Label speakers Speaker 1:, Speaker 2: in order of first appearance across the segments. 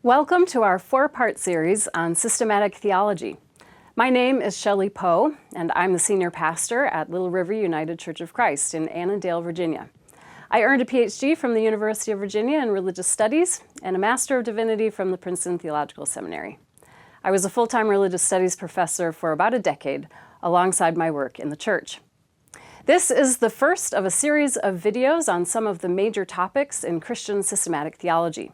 Speaker 1: Welcome to our four-part series on systematic theology. My name is Shelli Poe, and I'm the senior pastor at Little River United Church of Christ in Annandale, Virginia. I earned a PhD from the University of Virginia in Religious Studies and a Master of Divinity from the Princeton Theological Seminary. I was a full-time religious studies professor for about a decade, alongside my work in the church. This is the first of a series of videos on some of the major topics in Christian systematic theology.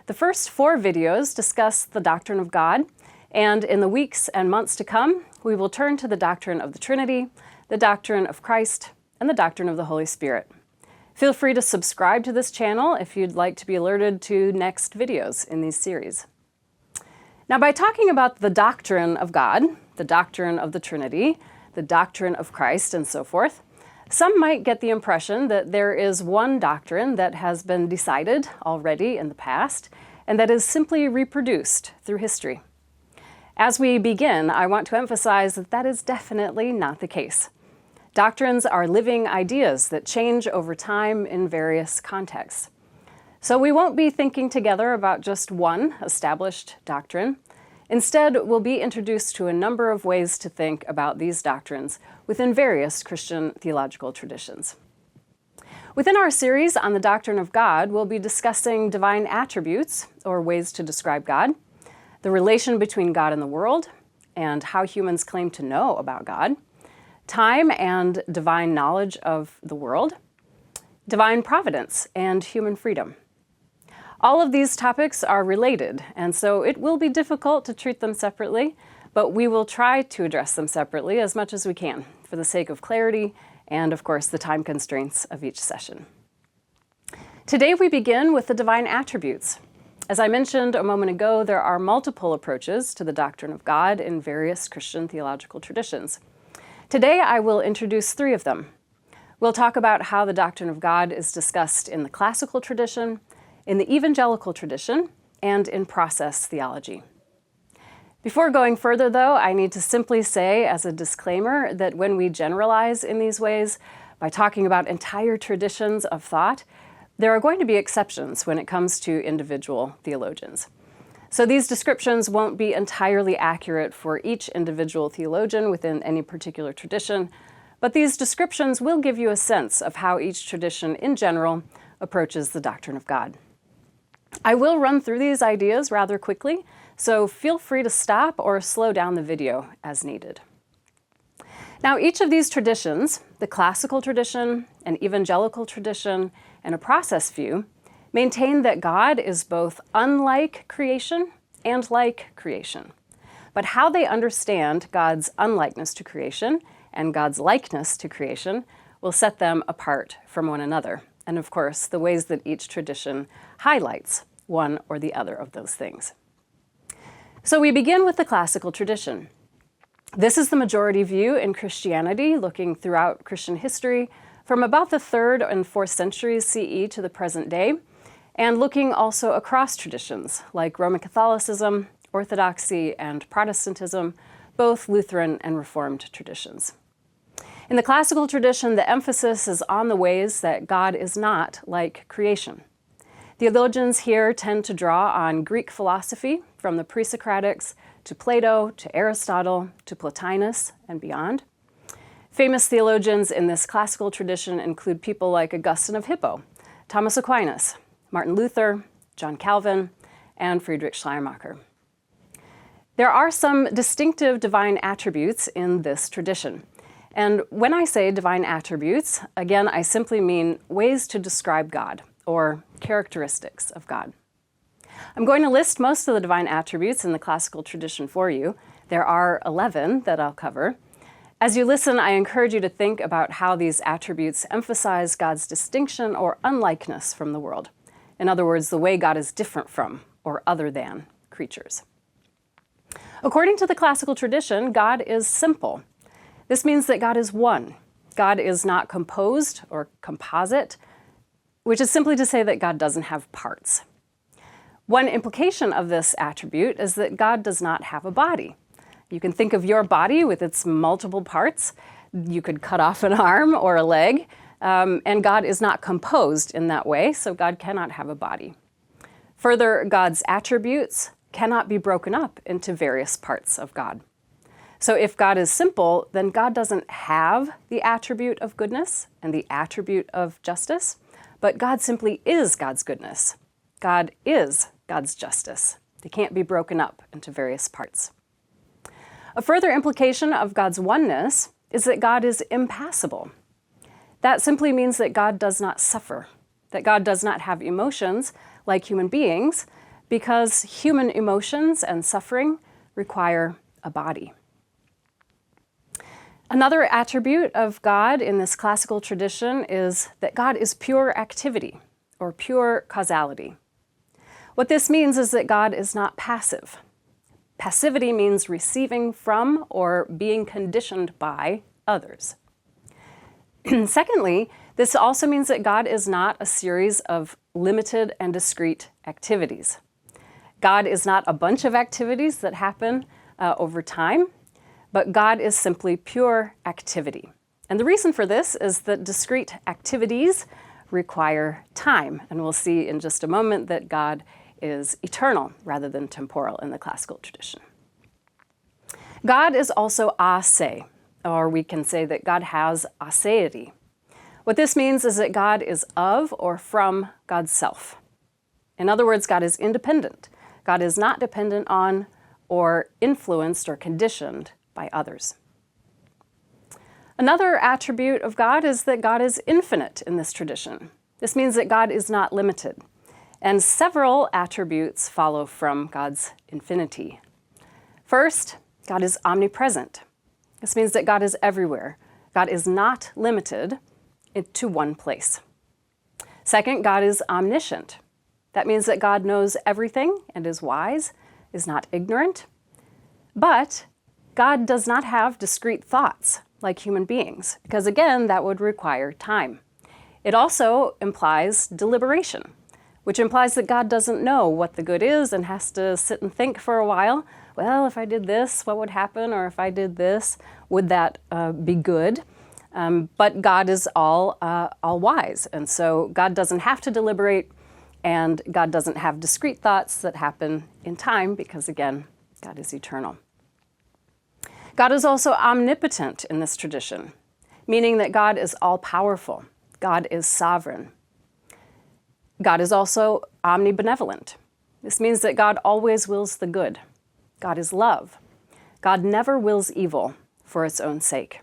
Speaker 1: The first four videos discuss the doctrine of God, and in the weeks and months to come, we will turn to the doctrine of the Trinity, the doctrine of Christ, and the doctrine of the Holy Spirit. Feel free to subscribe to this channel if you'd like to be alerted to next videos in these series. Now, by talking about the doctrine of God, the doctrine of the Trinity, the doctrine of Christ, and so forth, some might get the impression that there is one doctrine that has been decided already in the past and that is simply reproduced through history. As we begin, I want to emphasize that that is definitely not the case. Doctrines are living ideas that change over time in various contexts. So we won't be thinking together about just one established doctrine. Instead, we'll be introduced to a number of ways to think about these doctrines within various Christian theological traditions. Within our series on the doctrine of God, we'll be discussing divine attributes, or ways to describe God, the relation between God and the world, and how humans claim to know about God, time and divine knowledge of the world, divine providence, and human freedom. All of these topics are related, and so it will be difficult to treat them separately, but we will try to address them separately as much as we can for the sake of clarity and, of course, the time constraints of each session. Today we begin with the divine attributes. As I mentioned a moment ago, there are multiple approaches to the doctrine of God in various Christian theological traditions. Today I will introduce three of them. We'll talk about how the doctrine of God is discussed in the classical tradition, in the evangelical tradition, and in process theology. Before going further, though, I need to simply say as a disclaimer that when we generalize in these ways, by talking about entire traditions of thought, there are going to be exceptions when it comes to individual theologians. So these descriptions won't be entirely accurate for each individual theologian within any particular tradition, but these descriptions will give you a sense of how each tradition in general approaches the doctrine of God. I will run through these ideas rather quickly, so feel free to stop or slow down the video as needed. Now, each of these traditions, the classical tradition, an evangelical tradition, and a process view, maintain that God is both unlike creation and like creation. But how they understand God's unlikeness to creation and God's likeness to creation will set them apart from one another. And of course, the ways that each tradition highlights one or the other of those things. So we begin with the classical tradition. This is the majority view in Christianity, looking throughout Christian history from about the 3rd and 4th centuries CE to the present day, and looking also across traditions like Roman Catholicism, Orthodoxy, and Protestantism, both Lutheran and Reformed traditions. In the classical tradition, the emphasis is on the ways that God is not like creation. Theologians here tend to draw on Greek philosophy, from the pre-Socratics to Plato to Aristotle to Plotinus and beyond. Famous theologians in this classical tradition include people like Augustine of Hippo, Thomas Aquinas, Martin Luther, John Calvin, and Friedrich Schleiermacher. There are some distinctive divine attributes in this tradition. And when I say divine attributes, again, I simply mean ways to describe God, or characteristics of God. I'm going to list most of the divine attributes in the classical tradition for you. There are 11 that I'll cover. As you listen, I encourage you to think about how these attributes emphasize God's distinction or unlikeness from the world. In other words, the way God is different from or other than creatures. According to the classical tradition, God is simple. This means that God is one. God is not composed or composite, which is simply to say that God doesn't have parts. One implication of this attribute is that God does not have a body. You can think of your body with its multiple parts. You could cut off an arm or a leg, and God is not composed in that way, so God cannot have a body. Further, God's attributes cannot be broken up into various parts of God. So if God is simple, then God doesn't have the attribute of goodness and the attribute of justice, but God simply is God's goodness. God is God's justice. They can't be broken up into various parts. A further implication of God's oneness is that God is impassible. That simply means that God does not suffer, that God does not have emotions like human beings, because human emotions and suffering require a body. Another attribute of God in this classical tradition is that God is pure activity or pure causality. What this means is that God is not passive. Passivity means receiving from or being conditioned by others. Secondly, this also means that God is not a series of limited and discrete activities. God is not a bunch of activities that happen over time, but God is simply pure activity. And the reason for this is that discrete activities require time. And we'll see in just a moment that God is eternal rather than temporal in the classical tradition. God is also ase, or we can say that God has aseity. What this means is that God is of or from God's self. In other words, God is independent. God is not dependent on or influenced or conditioned by others. Another attribute of God is that God is infinite in this tradition. This means that God is not limited, and several attributes follow from God's infinity. First, God is omnipresent. This means that God is everywhere. God is not limited to one place. Second, God is omniscient. That means that God knows everything and is wise, is not ignorant. But God does not have discrete thoughts like human beings, because again, that would require time. It also implies deliberation, which implies that God doesn't know what the good is and has to sit and think for a while. Well, if I did this, what would happen? Or if I did this, would that be good? But God is all wise, and so God doesn't have to deliberate, and God doesn't have discrete thoughts that happen in time, because again, God is eternal. God is also omnipotent in this tradition, meaning that God is all-powerful. God is sovereign. God is also omnibenevolent. This means that God always wills the good. God is love. God never wills evil for its own sake.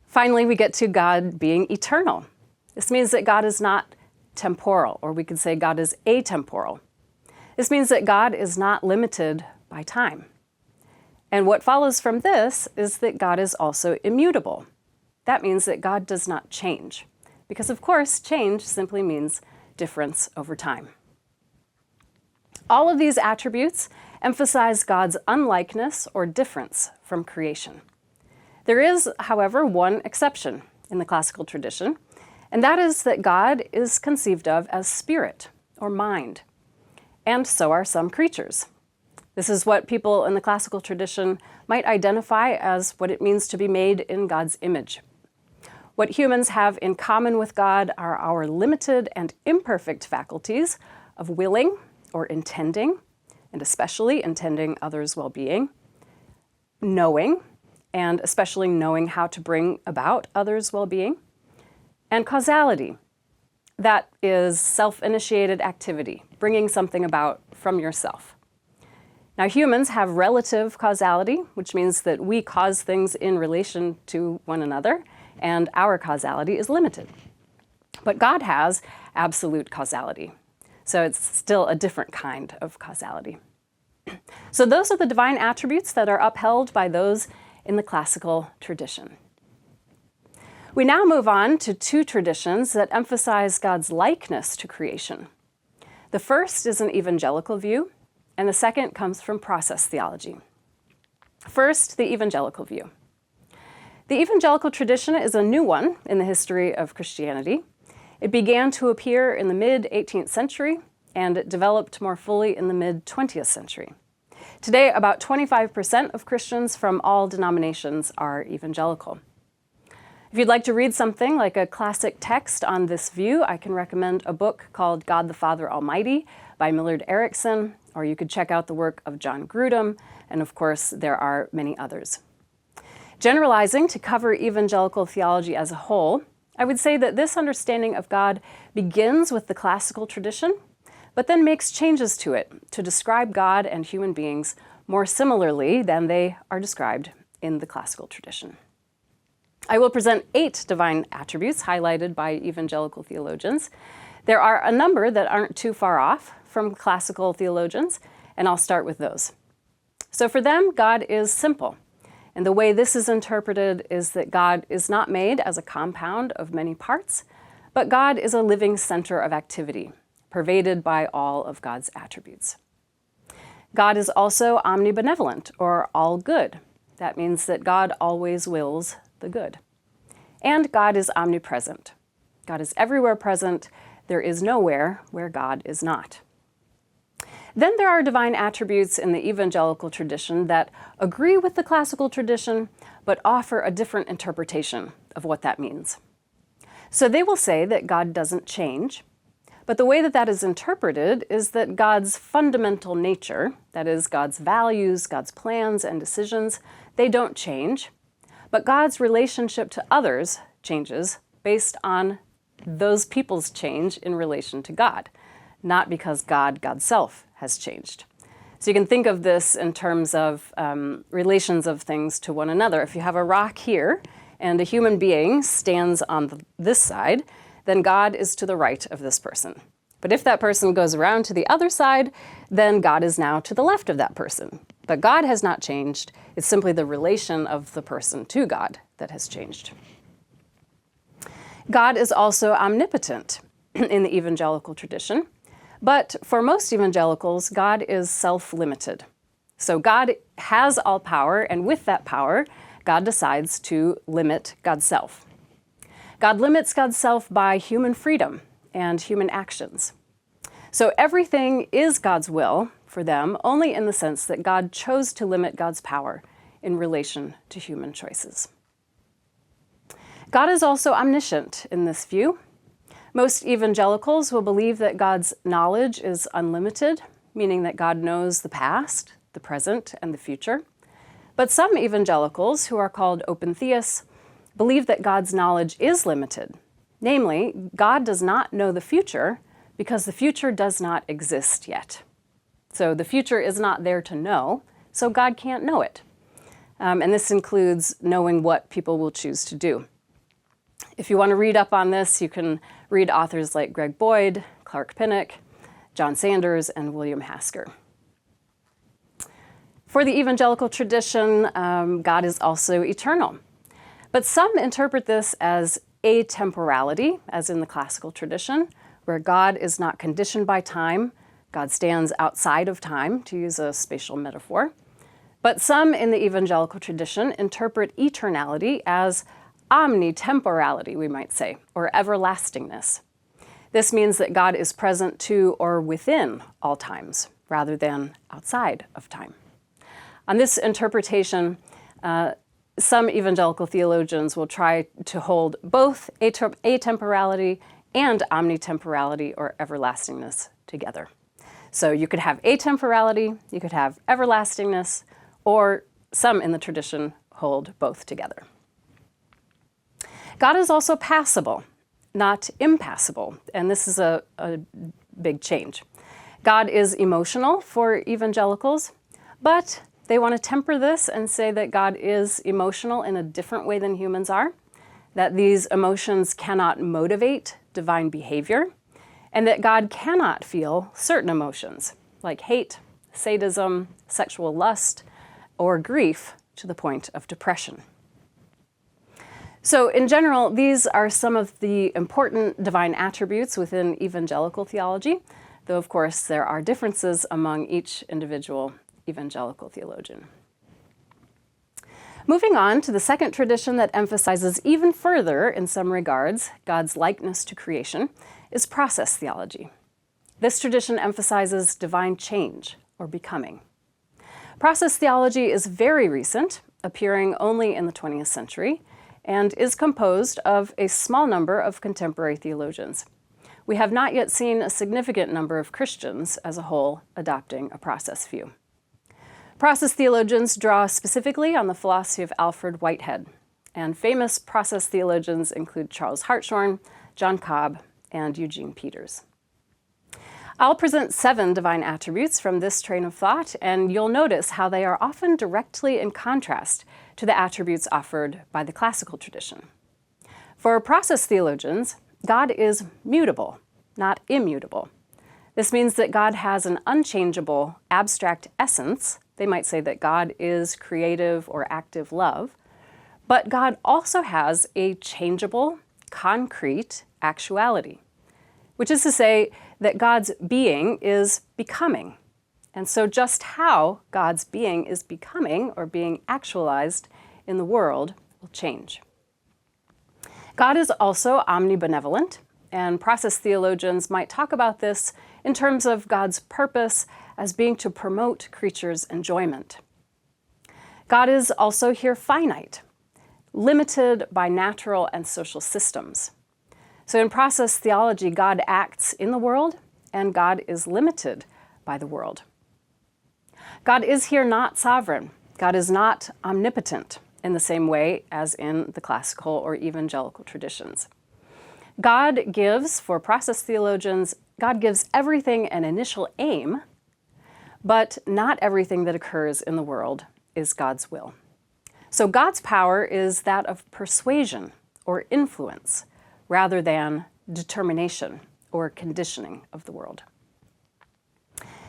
Speaker 1: Finally, we get to God being eternal. This means that God is not temporal, or we could say God is atemporal. This means that God is not limited by time. And what follows from this is that God is also immutable. That means that God does not change, because of course, change simply means difference over time. All of these attributes emphasize God's unlikeness or difference from creation. There is, however, one exception in the classical tradition, and that is that God is conceived of as spirit or mind, and so are some creatures. This is what people in the classical tradition might identify as what it means to be made in God's image. What humans have in common with God are our limited and imperfect faculties of willing or intending, and especially intending others' well-being, knowing, and especially knowing how to bring about others' well-being, and causality. That is self-initiated activity, bringing something about from yourself. Now, humans have relative causality, which means that we cause things in relation to one another, and our causality is limited. But God has absolute causality, so it's still a different kind of causality. So those are the divine attributes that are upheld by those in the classical tradition. We now move on to two traditions that emphasize God's likeness to creation. The first is an evangelical view, and the second comes from process theology. First, the evangelical view. The evangelical tradition is a new one in the history of Christianity. It began to appear in the mid-18th century, and it developed more fully in the mid-20th century. Today, about 25% of Christians from all denominations are evangelical. If you'd like to read something like a classic text on this view, I can recommend a book called God the Father Almighty by Millard Erickson, or you could check out the work of John Grudem, and of course there are many others. Generalizing to cover evangelical theology as a whole, I would say that this understanding of God begins with the classical tradition, but then makes changes to it to describe God and human beings more similarly than they are described in the classical tradition. I will present 8 divine attributes highlighted by evangelical theologians. There are a number that aren't too far off from classical theologians, and I'll start with those. So for them, God is simple. And the way this is interpreted is that God is not made as a compound of many parts, but God is a living center of activity, pervaded by all of God's attributes. God is also omnibenevolent, or all good. That means that God always wills the good. And God is omnipresent. God is everywhere present. There is nowhere where God is not. Then there are divine attributes in the evangelical tradition that agree with the classical tradition, but offer a different interpretation of what that means. So they will say that God doesn't change, but the way that that is interpreted is that God's fundamental nature, that is, God's values, God's plans and decisions, they don't change, but God's relationship to others changes based on those people's change in relation to God, not because God's self has changed. So you can think of this in terms of relations of things to one another. If you have a rock here and a human being stands on this side, then God is to the right of this person. But if that person goes around to the other side, then God is now to the left of that person. But God has not changed. It's simply the relation of the person to God that has changed. God is also omnipotent in the evangelical tradition. But for most evangelicals, God is self-limited. So God has all power, and with that power, God decides to limit God's self. God limits God's self by human freedom and human actions. So everything is God's will for them, only in the sense that God chose to limit God's power in relation to human choices. God is also omniscient in this view. Most evangelicals will believe that God's knowledge is unlimited, meaning that God knows the past, the present, and the future. But some evangelicals, who are called open theists, believe that God's knowledge is limited. Namely, God does not know the future because the future does not exist yet. So the future is not there to know, so God can't know it. And this includes knowing what people will choose to do. If you want to read up on this, you can read authors like Greg Boyd, Clark Pinnock, John Sanders, and William Hasker. For the evangelical tradition, God is also eternal. But some interpret this as atemporality, as in the classical tradition, where God is not conditioned by time. God stands outside of time, to use a spatial metaphor. But some in the evangelical tradition interpret eternality as omnitemporality, we might say, or everlastingness. This means that God is present to or within all times, rather than outside of time. On this interpretation, some evangelical theologians will try to hold both atemporality and omnitemporality or everlastingness together. So you could have atemporality, you could have everlastingness, or some in the tradition hold both together. God is also passible, not impassible, and this is a big change. God is emotional for evangelicals, but they want to temper this and say that God is emotional in a different way than humans are, that these emotions cannot motivate divine behavior, and that God cannot feel certain emotions like hate, sadism, sexual lust, or grief to the point of depression. So in general, these are some of the important divine attributes within evangelical theology, though of course there are differences among each individual evangelical theologian. Moving on to the second tradition that emphasizes even further, in some regards, God's likeness to creation, is process theology. This tradition emphasizes divine change, or becoming. Process theology is very recent, appearing only in the 20th century, and is composed of a small number of contemporary theologians. We have not yet seen a significant number of Christians as a whole adopting a process view. Process theologians draw specifically on the philosophy of Alfred Whitehead, and famous process theologians include Charles Hartshorne, John Cobb, and Eugene Peters. I'll present 7 divine attributes from this train of thought, and you'll notice how they are often directly in contrast to the attributes offered by the classical tradition. For process theologians, God is mutable, not immutable. This means that God has an unchangeable, abstract essence. They might say that God is creative or active love, but God also has a changeable, concrete actuality, which is to say that God's being is becoming. And so just how God's being is becoming or being actualized in the world will change. God is also omnibenevolent, and process theologians might talk about this in terms of God's purpose as being to promote creatures' enjoyment. God is also here finite, limited by natural and social systems. So in process theology, God acts in the world, and God is limited by the world. God is here not sovereign. God is not omnipotent in the same way as in the classical or evangelical traditions. God gives, for process theologians, God gives everything an initial aim, but not everything that occurs in the world is God's will. So God's power is that of persuasion or influence rather than determination or conditioning of the world.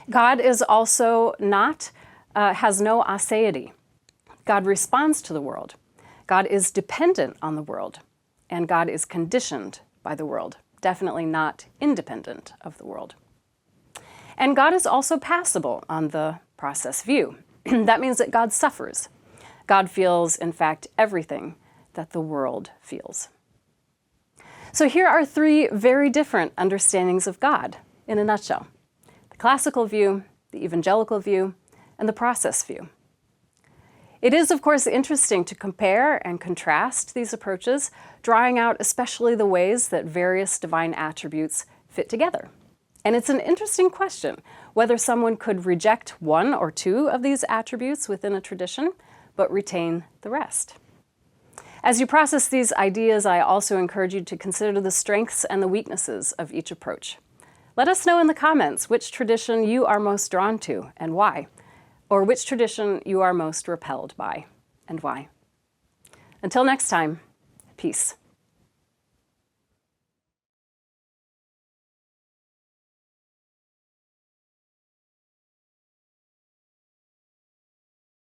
Speaker 1: God is also has no aseity. God responds to the world. God is dependent on the world, and God is conditioned by the world, definitely not independent of the world. And God is also passible on the process view. That means that God suffers. God feels, in fact, everything that the world feels. So here are 3 very different understandings of God in a nutshell: the classical view, the evangelical view, and the process view. It is, of course, interesting to compare and contrast these approaches, drawing out especially the ways that various divine attributes fit together. And it's an interesting question whether someone could reject 1 or 2 of these attributes within a tradition, but retain the rest. As you process these ideas, I also encourage you to consider the strengths and the weaknesses of each approach. Let us know in the comments which tradition you are most drawn to and why, or which tradition you are most repelled by and why. Until next time, peace.